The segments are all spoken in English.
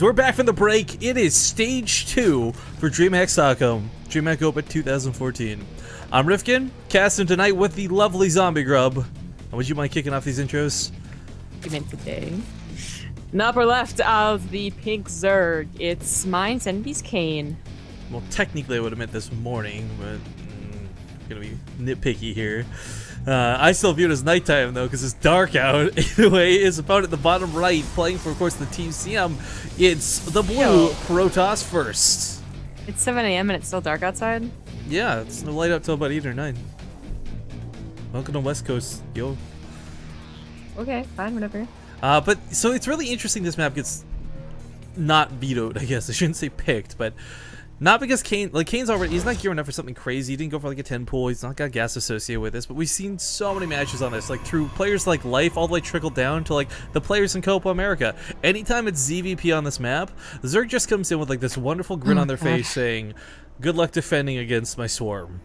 We're back from the break. It is stage 2 for DreamHack Stockholm, DreamHack Open 2014. I'm Rifkin, casting tonight with the lovely Zombie Grub. Would you mind kicking off these intros? Today. In the upper left of the pink Zerg, it's mine, Senby's Kane. Well, technically I would have meant this morning, but I'm gonna be nitpicky here. I still view it as nighttime though, because it's dark out. Either way, his opponent at the bottom right, playing for, of course, the Team CM. It's the blue Protoss first. It's 7 AM and it's still dark outside? Yeah, it's no light up till about 8 or 9. Welcome to West Coast, yo. Okay, fine, whatever. But so it's really interesting this map gets not vetoed, I guess. I shouldn't say picked, but not because Kane's already, he's not gearing up for something crazy. He didn't go for like a 10 pool. He's not got gas associated with this, but we've seen so many matches on this, like through players like Life all the way trickled down to like the players in Copa America. Anytime it's ZVP on this map, Zerg just comes in with like this wonderful grin on their face saying, good luck defending against my swarm.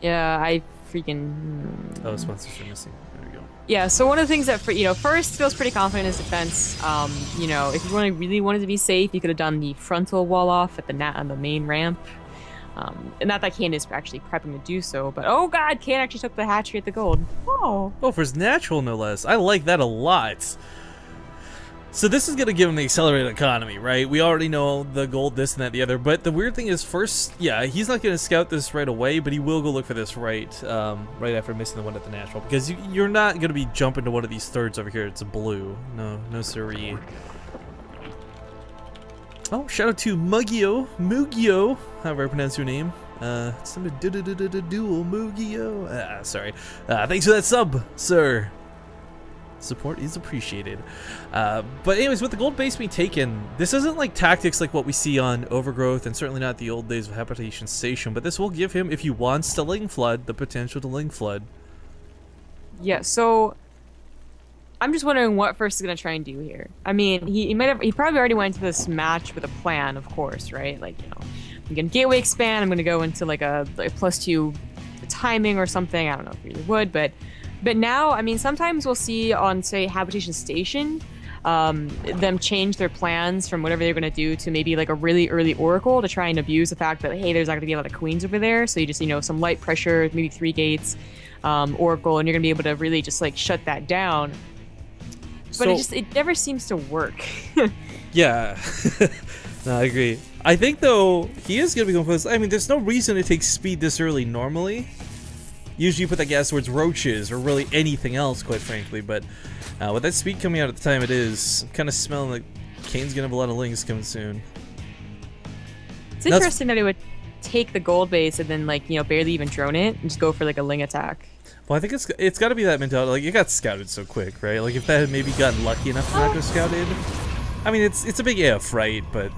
Yeah, I freaking... Oh, sponsorship missing. There we go. Yeah, so one of the things that, first feels pretty confident in his defense. If you really wanted to be safe, you could have done the frontal wall off at on the main ramp. And not that Kane is actually prepping to do so, but oh god, Kane actually took the hatchery at the gold. Oh, for his natural, no less. I like that a lot. So this is going to give him the accelerated economy, right? We already know the gold, this and that, the other. But the weird thing is, first, yeah, he's not going to scout this right away, but he will go look for this right after missing the one at the natural. Because you're not going to be jumping to one of these thirds over here. It's a blue. No siree. Oh, shout out to Mugio, however I pronounce your name. Some dual Mugio. Sorry. Thanks for that sub, sir. Support is appreciated. But anyways, with the gold base being taken, this isn't like tactics like what we see on Overgrowth, and certainly not the old days of Habitation Station, but this will give him, if he wants to Ling Flood, the potential to Ling Flood. Yeah, so I'm just wondering what First is going to try and do here. I mean, he probably already went into this match with a plan, of course, right? Like, I'm going to Gateway expand, I'm going to go into like a +2 timing or something. I don't know if he really would, but now, I mean, sometimes we'll see on, say, Habitation Station, them change their plans from whatever they're going to do to maybe like a really early Oracle to try and abuse the fact that, hey, there's not going to be a lot of queens over there. So you just, some light pressure, maybe 3 gates, Oracle, and you're going to be able to really just like shut that down. But it never seems to work. Yeah, no, I agree. I think, though, he is going to be going for this. I mean, there's no reason to take speed this early normally. Usually you put that gas towards roaches or really anything else, quite frankly, but with that speed coming out at the time it is, I'm kind of smelling like Kane's gonna have a lot of lings coming soon. It's interesting that he would take the gold base and then barely even drone it and just go for like a ling attack. Well, I think it's got to be that mentality. Like, it got scouted so quick, right? Like, if that had maybe gotten lucky enough to not go scouted, I mean, it's a big if, right? But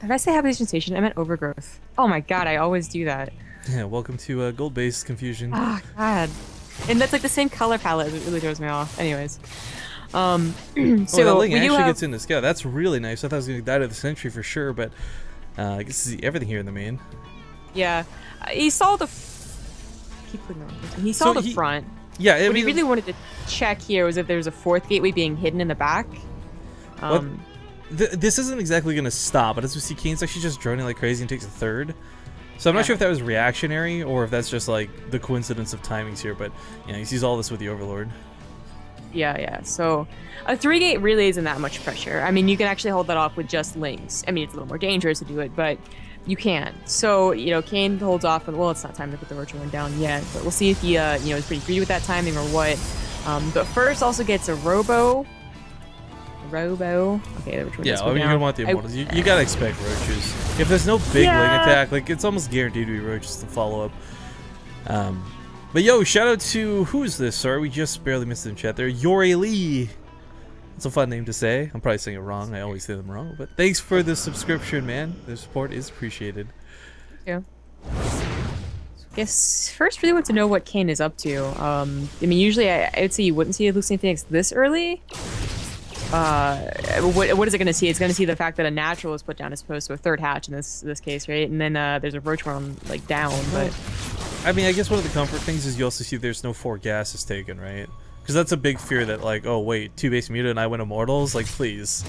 did I say Habitation Station? I meant Overgrowth. Oh my god, I always do that. Yeah, welcome to gold base confusion. Oh god, and that's like the same color palette. It really throws me off. Anyways, so that Ling actually gets in the scout. That's really nice. I thought I was gonna die to the sentry for sure, but I guess see everything here in the main. Yeah, he saw the. He saw the front. Yeah, what he really wanted to check here was if there was a 4th gateway being hidden in the back. This isn't exactly gonna stop, but as we see, Kane's actually just droning like crazy and takes a 3rd. So I'm not sure if that was reactionary or if that's just like the coincidence of timings here, but he sees all this with the Overlord. Yeah. So a 3-gate really isn't that much pressure. I mean, you can actually hold that off with just lings. I mean, it's a little more dangerous to do it, but you can. So, Kane holds off, and well, it's not time to put the Roach one down yet, but we'll see if he, is pretty greedy with that timing or what. But first also gets a Robo. Okay, which one? Yeah, I mean, you're gonna want the immortals. You gotta expect roaches. If there's no big ling attack, like it's almost guaranteed to be roaches to follow up. But yo, shout out to who's this? Sorry, we just barely missed it in chat there. Yori Lee. It's a fun name to say. I'm probably saying it wrong. I always say them wrong. But thanks for the subscription, man. The support is appreciated. Yeah. Guess first really want to know what Kane is up to. I mean, usually I would say you wouldn't see a Hallucinating Phoenix this early. What is it going to see? It's going to see the fact that a natural is put down as opposed to a 3rd hatch in this case, right? And then there's a roach worm like down. But I mean, I guess one of the comfort things is you also see there's no 4 gases taken, right? Because that's a big fear that, like, oh wait, 2 base muted and I win immortals? Like, please.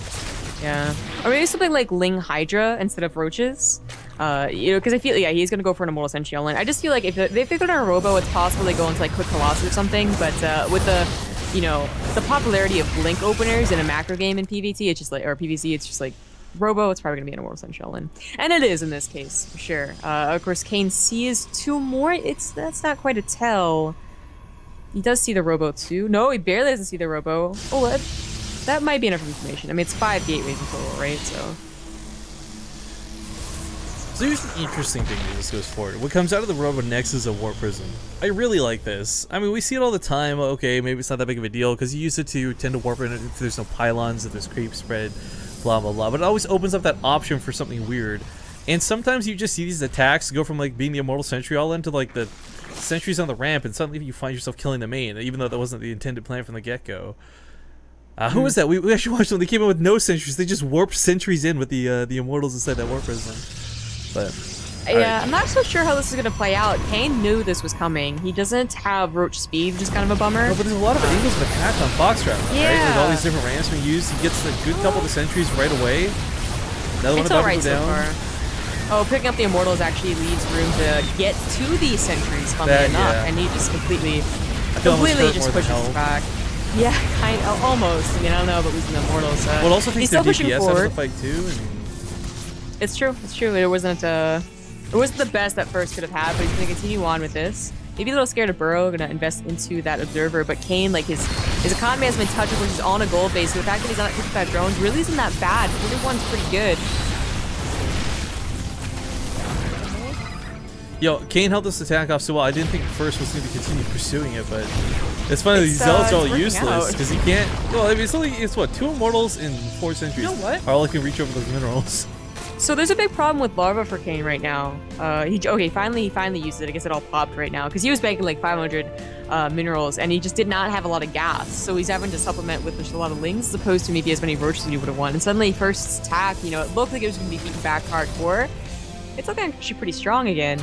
Yeah. Or maybe something like Ling Hydra instead of roaches. You know, because I feel, yeah, he's gonna go for an Immortal Sentry online. I just feel like if they throw down a Robo, it's possible they go into like Quick Colossus or something. But with the, you know, the popularity of Blink openers in a macro game in PvT, it's just like, or PvC, it's just like Robo. It's probably gonna be an Immortal Sentry online, and it is in this case for sure. Of course, Kane sees 2 more. That's not quite a tell. He does see the Robo too. No, he barely doesn't see the Robo. Oh, that might be enough information. I mean, it's 5 gateways in total, right? So here's the interesting thing as this goes forward. What comes out of the Robo next is a Warp Prism. I really like this. I mean, we see it all the time. Okay, maybe it's not that big of a deal because you use it to tend to warp it if there's no pylons, if there's creep spread, blah, blah, blah. But it always opens up that option for something weird. And sometimes you just see these attacks go from like being the Immortal Sentry all into like the sentries on the ramp, and suddenly you find yourself killing the main, even though that wasn't the intended plan from the get-go. Who was that? We actually watched them. They came in with no sentries. They just warped sentries in with the Immortals inside that Warp Prism. But yeah, I'm not so sure how this is gonna play out. Kane knew this was coming. He doesn't have roach speed, which is kind of a bummer. No, but there's a lot of angles of attack on Foxtrot, right? Like all these different ramps being used. He gets a good couple of sentries right away. Another one alright so down. far. Oh, picking up the Immortals actually leaves room to get to these sentries, funnily enough, and he just completely just pushes back. Yeah, kind of, almost. I mean, I don't know about losing the Immortals. Well, it also takes their DPS out of the fight too. I mean, it's true. It's true. It wasn't the best that first could have had, but he's gonna continue on with this. Maybe a little scared of Burrow, gonna invest into that Observer, but Kane, like his economy has been touchable. He's on a gold base, so the fact that he's on at 55 drones really isn't that bad. 41's pretty good. Yo, Kane held this attack off so well. I didn't think first was going to continue pursuing it, but it's funny these zealots are all useless because he can't. Well, I mean, it's what 2 Immortals in 4 centuries. You know what? Are all can reach over those minerals. So there's a big problem with Larva for Kane right now. He finally used it. I guess it all popped right now because he was banking like 500 minerals and he just did not have a lot of gas. So he's having to supplement with just a lot of lings as opposed to maybe as many roaches as he would have won. And suddenly first attack, you know, it looked like it was going to be beaten back hardcore. It's looking actually pretty strong again.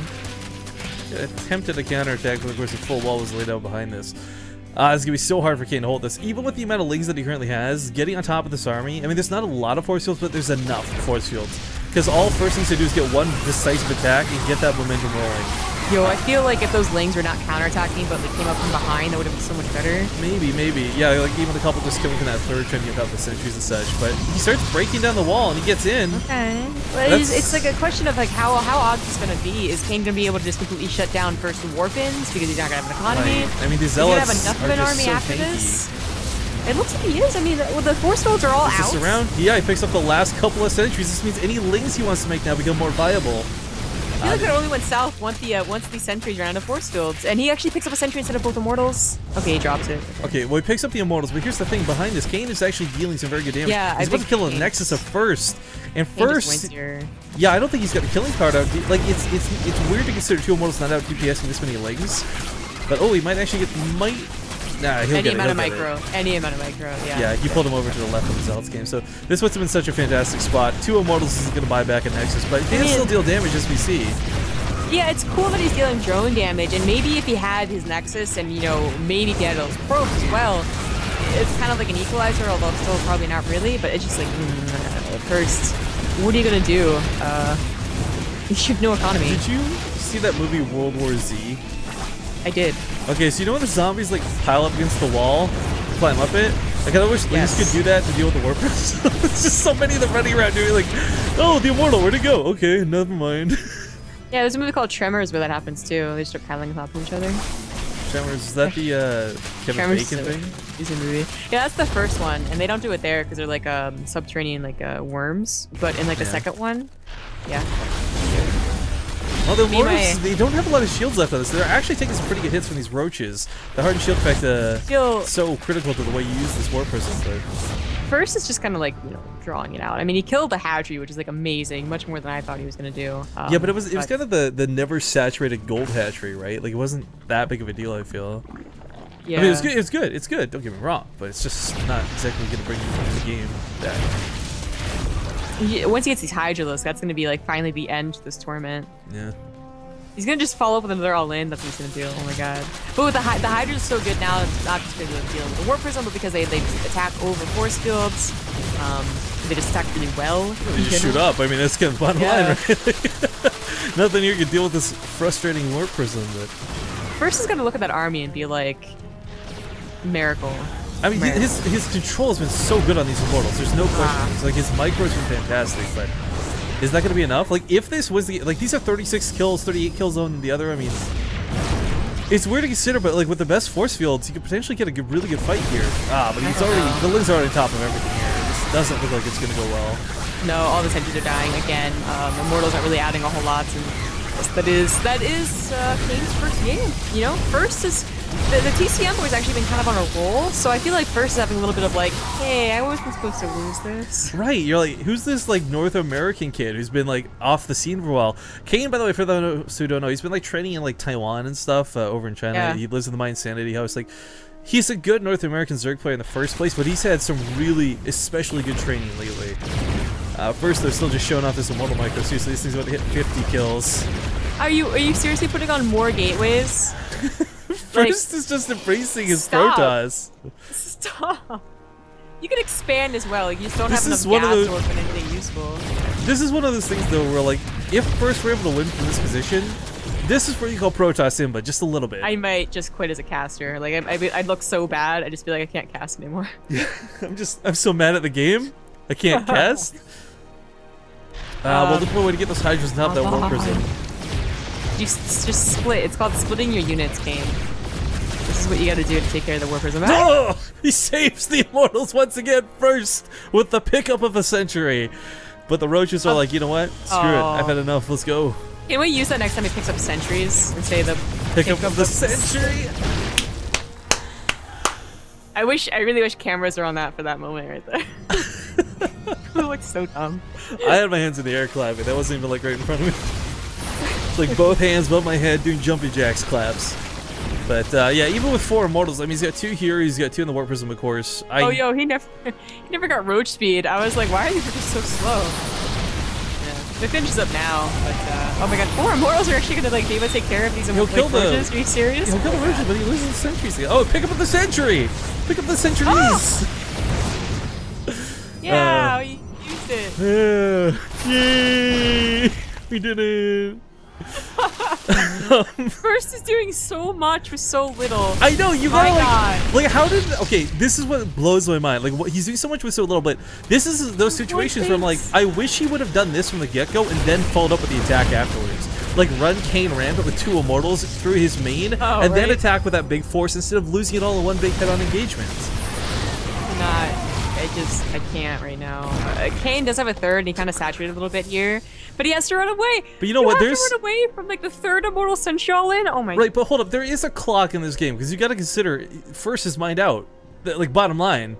Attempted a counterattack, but of course the full wall was laid out behind this. It's going to be so hard for Kane to hold this. Even with the amount of lings that he currently has, getting on top of this army, I mean, there's not a lot of force fields, but there's enough force fields. Because all first things to do is get one decisive attack and get that momentum rolling. Yo, I feel like if those lings were not counterattacking, but they came up from behind, that would have been so much better. Maybe. Yeah, like even a couple just killing from that third, trying to get out the sentries and such. But he starts breaking down the wall and he gets in. Okay. Well, it's like a question of like how odd it's going to be. Is Kane going to be able to just completely shut down first the warp-ins because he's not going to have an economy? Right. I mean, these zealots have enough of an army so after tanky. this? It looks like he is. I mean, the force fields are all out. Around? Yeah, he picks up the last couple of sentries. This means any lings he wants to make now become more viable. I feel like it only went south once the sentries ran out of force fields, and he actually picks up a sentry instead of both Immortals. Okay, he drops it. Okay, well he picks up the Immortals, but here's the thing behind this: Kane is actually dealing some very good damage. Yeah, he's about to kill a Nexus of first, and first, yeah, I don't think he's got a killing card out. Like it's weird to consider 2 Immortals not out DPSing this many lings, but oh, he might actually get Nah, he'll get it. Any amount of micro, yeah. Yeah, he pulled him over to the left of the Zealots game. So this puts him in such a fantastic spot. 2 Immortals isn't going to buy back a Nexus, but he can still deal damage as we see. Yeah, it's cool that he's dealing drone damage, and maybe if he had his Nexus and, you know, maybe if he had those probes as well, it's kind of like an equalizer, although still probably not really, but it's just like, first, what are you going to do? You have no economy. Did you see that movie World War Z? I did. Okay, so you know when the zombies like pile up against the wall, climb up it? Like I wish Lings could do that to deal with the warpers. It's just so many of them running around doing like, oh, the Immortal, where'd it go? Okay, never mind. Yeah, there's a movie called Tremors where that happens too. They start piling on top of each other. Tremors, is that the Kevin Bacon thing? Easy movie. Yeah, that's the first one, and they don't do it there because they're like subterranean like worms. But in like the second one, yeah. Well, the Immortals, they don't have a lot of shields left on this. They're actually taking some pretty good hits from these roaches. The hardened shield effect so critical to the way you use this Warp Prism. But first, it's just kind of like, you know, drawing it out. I mean, he killed the Hatchery, which is like amazing, much more than I thought he was gonna do. Yeah, but it was kind of the never saturated gold Hatchery, right? Like it wasn't that big of a deal, I feel. Yeah. I mean, it's good. It's good. Don't get me wrong, but it's just not exactly gonna bring you into the game. Once he gets these Hydralisks, that's gonna be like finally the end to this tournament. Yeah. He's gonna just follow up with another all in. That's what he's gonna do. Oh my god! But with the Hydra's so good now, it's not just because of dealing with the Warp Prism, but because they attack over force fields. They just attack really well. You just shoot up. I mean, that's kind of bottom line, right? Nothing here can deal with this frustrating warp prism. But First is gonna look at that army and be like, miracle. I mean, his control has been so good on these immortals. There's no question. Like his micro's been fantastic, but is that gonna be enough? Like if this was the these are 36 kills, 38 kills on the other. I mean, it's weird to consider, but like with the best force fields, you could potentially get a really good fight here. But he's already the Ling's already on top of everything here. This doesn't look like it's gonna go well. No, all the sentries are dying again. Immortals aren't really adding a whole lot, and that is Kane's first game. You know, first is the TCM boys actually been kind of on a roll, so I feel like first is having a little bit of like, hey, I wasn't supposed to lose this. Right, you're like, who's this like North American kid who's been like off the scene for a while? Kane, by the way, for those who don't know, he's been like training in like Taiwan and stuff over in China. Yeah. He lives in the My Insanity house. Like, he's a good North American Zerg player in the first place, but he's had some really especially good training lately. First, they're still just showing off this immortal micro. Seriously, this thing's about to hit 50 kills. Are you seriously putting on more gateways? First is just embracing his Protoss. Stop. You can expand as well. Like, you just don't have enough gas to open anything useful. This is one of those things though where like, if first we're able to win from this position, this is where you call Protoss in, but just a little bit. I might just quit as a caster. Like I'd look so bad. I just feel like I can't cast anymore. Yeah, I'm so mad at the game. I can't cast. Well, look for a way to get those Hydras on top of that warp prism. You just split. It's called splitting your units, Kane. This is what you got to do to take care of the warp prism. Oh! He saves the Immortals once again first with the pickup of the century. But the Roaches are like, you know what? Screw it. I've had enough. Let's go. Can we use that next time he picks up sentries and say the pickup of the century? I really wish cameras are on that for that moment right there. It looks so dumb. I had my hands in the air clapping. That wasn't even like right in front of me. It's like both hands above my head doing jumping jacks claps. But yeah, even with 4 Immortals, I mean, he's got 2 here, he's got 2 in the Warp Prism, of course. Oh, yo, he never got roach speed. I was like, why are you just so slow? Yeah, the finish is up now, but oh my god, 4 Immortals are actually gonna like be able to take care of these roaches. Are you serious? He'll kill the roaches, but he loses the sentries. Oh, pick up the sentry! Pick up the sentries! Oh! Yeah, we used it. Yay! We did it! First is doing so much with so little. I know, you gotta like how did, okay, this is what blows my mind. Like, he's doing so much with so little, but this is those situations where I'm like, I wish he would have done this from the get-go and then followed up with the attack afterwards. Like, run Kane rampant with 2 Immortals through his main, and then attack with that big force instead of losing it all in one big head-on engagement. I can't right now. Kane does have a 3rd, and he kind of saturated a little bit here, but he has to run away. But you know what? There's to run away from like the 3rd Immortal Central in. Oh my. Right, but hold up. There is a clock in this game because you got to consider first is mined out. Like bottom line.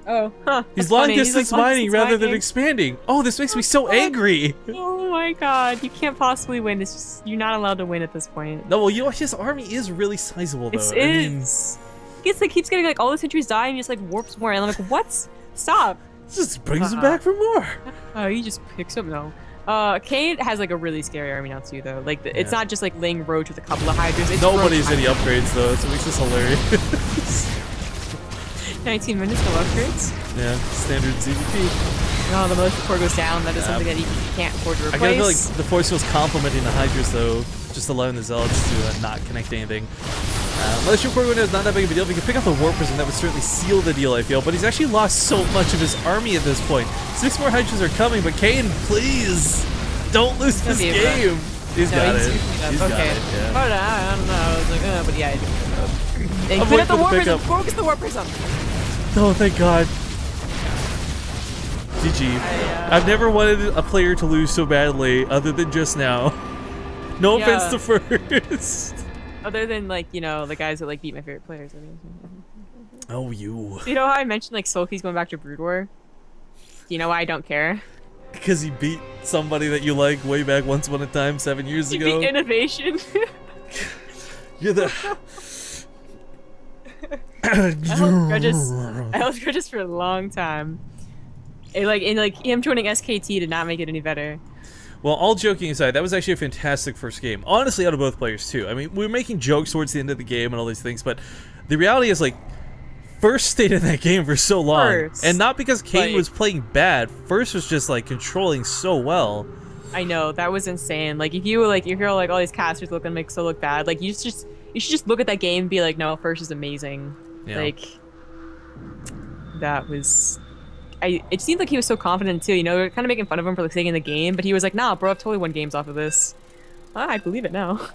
Oh, huh. He's long distance mining rather than expanding. Oh, this makes me so angry. Oh my god, you can't possibly win. It's just you're not allowed to win at this point. No, well, you know his army is really sizable though. It is. He keeps getting like all the sentries die and he just like warps more, and I'm like, what? Stop. Just brings him back for more. Oh, he just picks up no. Kane has like a really scary army now too, though. Like it's not just like Ling Roach with a couple of Hydras. It's nobody's any upgrades though, so it makes this hilarious. 19 minutes, no upgrades. Yeah, standard ZVP. No, the militia core goes down. That is something that he can't afford to replace. I feel like the force was complementing the Hydras though, just allowing the Zealots to not connect anything. Militia core going down is not that big of a deal. If he could pick up the War Prism, that would certainly seal the deal, I feel. But he's actually lost so much of his army at this point. 6 more Hydras are coming, but Kane, please, don't lose this game. He's got it. He's got it, yeah. I don't know. I was like, but yeah. They put up the War Prism. Focus the War Prism. Oh, thank God. GG. I've never wanted a player to lose so badly, other than just now. No offense to First. Other than like, you know, the guys that like beat my favorite players. Oh, you. So you know how I mentioned like Sulky's going back to Brood War? You know why I don't care? Because he beat somebody that you like way back once upon a time 7 years ago. He beat Innovation. You're the. I held grudges for a long time. And him joining SKT did not make it any better. Well, all joking aside, that was actually a fantastic first game. Honestly, out of both players too. I mean, we were making jokes towards the end of the game and all these things, but the reality is like First stayed in that game for so long, First, and not because Kane like- was playing bad. First was just like controlling so well. I know, that was insane. Like if you hear like all these casters make so look bad, like you should just look at that game and be like, no, First is amazing. Yeah. Like that was. It seemed like he was so confident too, you know, kind of making fun of him for like taking the game, but he was like, nah, bro, I've totally won games off of this. I believe it now.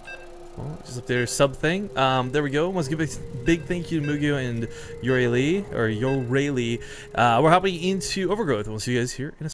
Well, just up there, sub thing. There we go. Let's give a big thank you to Mugio and Yoraylee. We're hopping into Overgrowth. We'll see you guys here in a